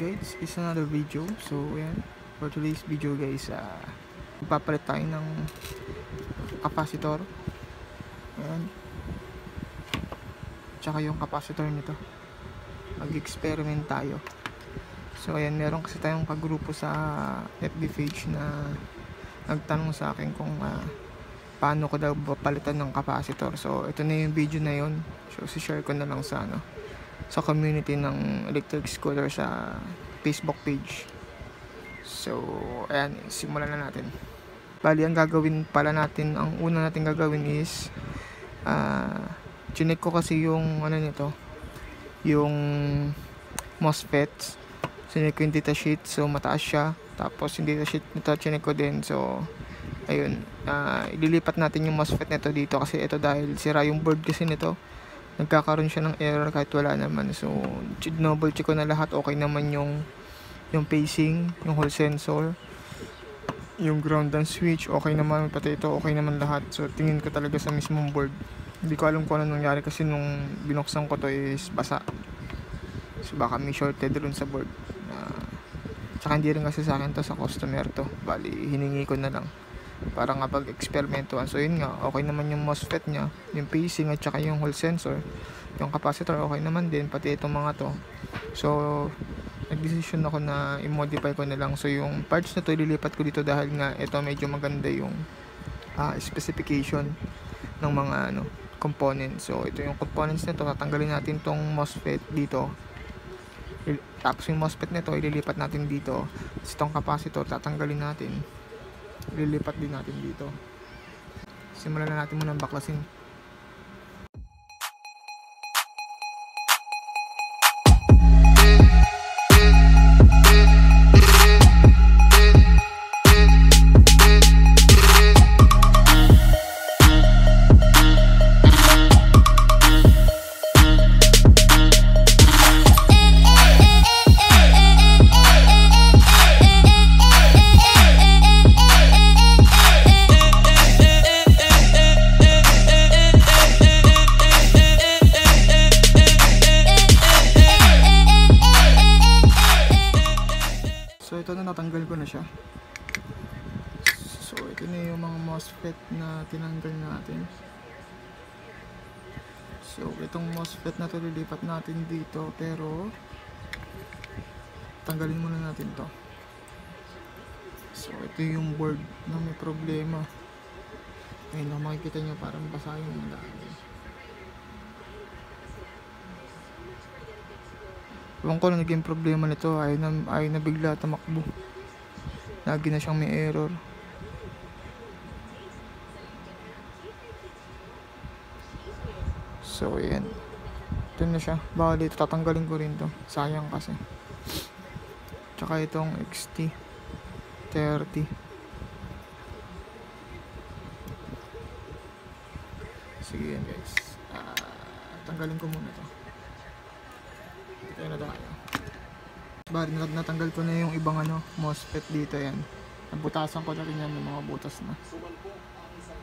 guys, is another video. So ayan, for today's video guys, magpapalit tayo ng capacitor. Ayan, tsaka yung capacitor nito, mag-experiment tayo. So ayan, meron kasi tayong kagrupo sa FB page na nagtanong sa akin kung paano ko daw palitan ng capacitor. So ito na yung video na yun. So share ko na lang sa sa community ng electric scooter sa Facebook page. So ayan, simulan na natin. Bali, ang gagawin pala natin, ang una natin gagawin is chinek ko kasi yung nito, yung MOSFET. Chinek ko yung datasheet, so mataas siya. Tapos yung datasheet nito chinek ko din. So ayun, ililipat natin yung MOSFET nito dito kasi ito dahil sira yung board kasi nito, nagkakaroon siya ng error kahit wala naman. So double check ko na lahat, okay naman yung pacing, yung hall sensor, yung ground and switch, okay naman, pati ito okay naman lahat. So tingin ko talaga sa mismong board. Hindi ko alam kung ano nangyari kasi nung binuksan ko to is basa. So baka may shorted rin sa board. Tsaka hindi rin kasi sa akin to, sa customer to. Bali, hiningi ko na lang para nga pag-eksperimentuhan. So yun nga, okay naman yung MOSFET nya, yung pacing at saka yung hall sensor. Yung capacitor okay naman din, pati itong mga to. So nag-decision ako na i-modify ko na lang. So yung parts na to ililipat ko dito dahil nga ito medyo maganda yung specification ng mga components. So ito yung components nito, tatanggalin natin tong MOSFET dito. Tapos yung MOSFET nito ililipat natin dito. Tapos itong capacitor tatanggalin natin, ililipat din natin dito. Simulan na natin muna baklasin. Ito na, natanggal ko na siya. So ito na yung mga MOSFET na tinanggal natin. So itong MOSFET na to lilipat natin dito, pero tanggalin muna natin to. So ito yung board na may problema. Ayun, makikita nyo parang basa yung dami. Ewan ko na naging problema nito, ay na bigla tumakbo. Lagi na siyang may error. So ayan, ito na siya. Baka dito tatanggalin ko rin to, sayang kasi. Tsaka itong XT30. Sige yan guys, tanggalin ko muna to. Ito na tayo. Bali, natanggal ko na yung ibang MOSFET dito. Yan, nabutasan ko na rin yan ng mga butas na.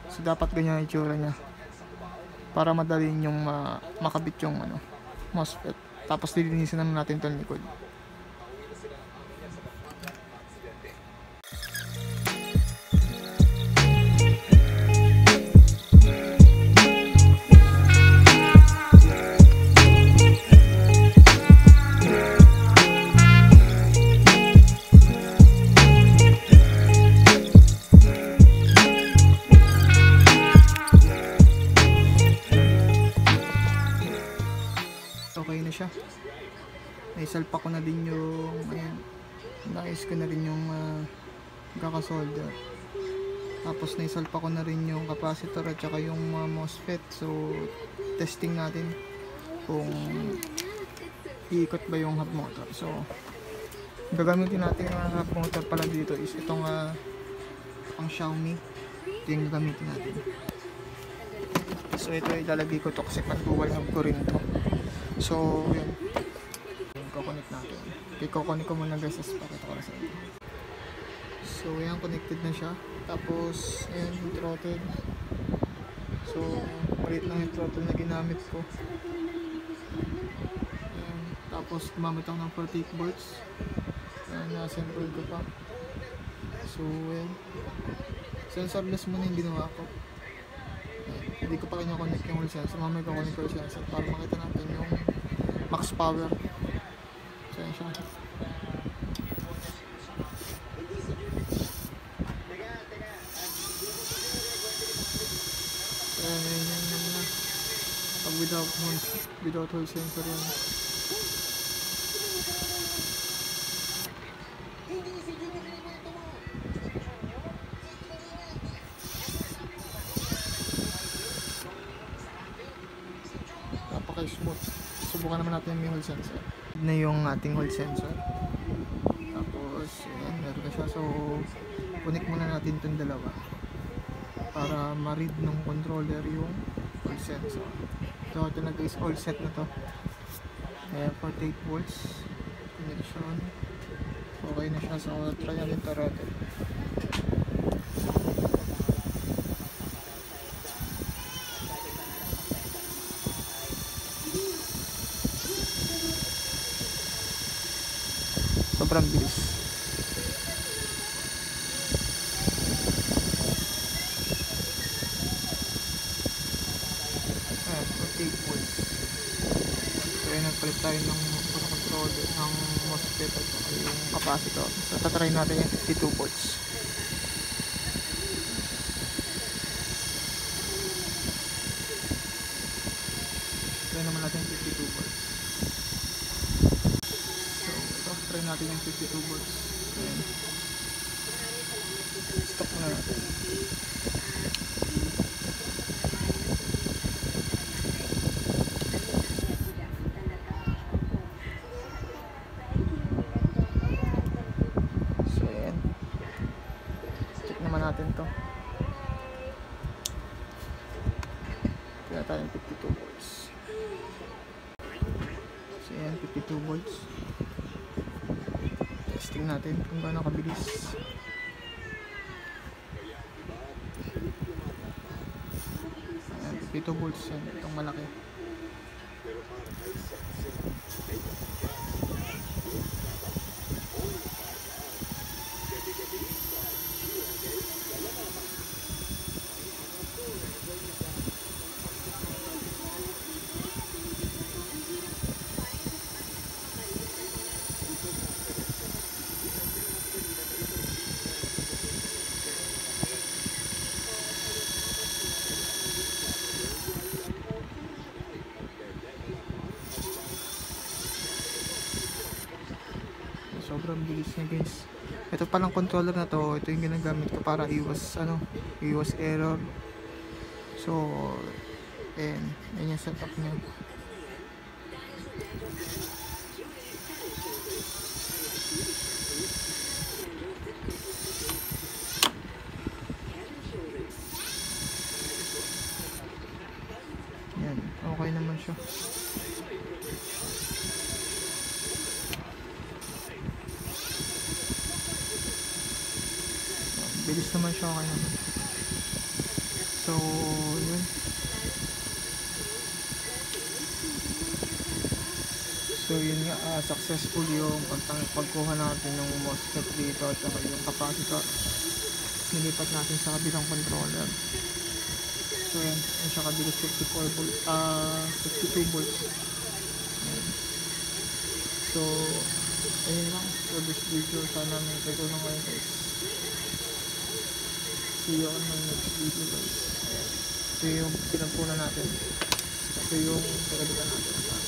So dapat ganyan itsura nya para madali yung makabit yung MOSFET. Tapos lilinisin naman natin itong likod. Okay na siya. Naisalpa ko na din yung naayos ko na rin yung kakasolder. Tapos naisalpa ko na rin yung capacitor at saka yung MOSFET. So testing natin kung iikot ba yung hub motor. So gagamitin natin yung hub motor pala dito is itong pang Xiaomi. Ito yung gagamitin natin. So ito ilalagay ko to kasi pan-dual hub ko rin to. So yun, i-connect natin. I-connect ko muna guys, pakita ko na sa inyo. So yan, connected na siya. Tapos ayan, yung throttle. So maliit lang yung throttle na ginamit ko. Ayan. Tapos gumamit ako ng 48 volts. Na-assemble ko pa. So ayan, sensorless muna yung ginawa ko. Hindi ko pa kanya-connect yung wall sensor. Mamaya ko connect ko yung sensor para makita natin yung max power. So ayan siya. Ayan. Pag without wall sensor yan. Napaka-smooth. Subukan naman natin yung hall sensor. Na yung ating hall sensor. Tapos, ayan, meron na siya. So, connect muna natin itong dalawa para ma-read ng controller yung hall sensor. So, ito na guys, all set na to. Ayan, 48 volts connection. Okay na siya. So, try natin throttle. Sobrang bilis. Ayan, 48 volts. So ayan, nagpalit tayo ng controller ng MOSFET at saka yung capacitor. So tatry natin yung 52 volts. Try naman natin yung 52 volts. Try natin yung 52 volts. Ayan. Stop na natin. So ayan. Check naman natin to. Kaya tayo yung 52 volts. So ayan, 52 volts. Testing natin kung gaano kabilis. Ayan, 52 volts yan. Itong malaki. Sobrang bilis niya guys. Ito palang controller na to, ito yung ginagamit ko para iwas error. So ayan yung setup niya. Yan, okay naman siya. Bilis naman siya, okay naman. So yun. So yun nga, successful yung pagkuha natin ng MOSFET dito at saka yung capacitor. Nilipat natin sa kabilang controller. So yan siya kabilis, 54 volt, 52 volts. Ayan. So ayun lang for this video. Sana may tulong kayo guys. See you on my next video guys. Ito yung pinagpunan natin. Ito yung pinagpunan natin.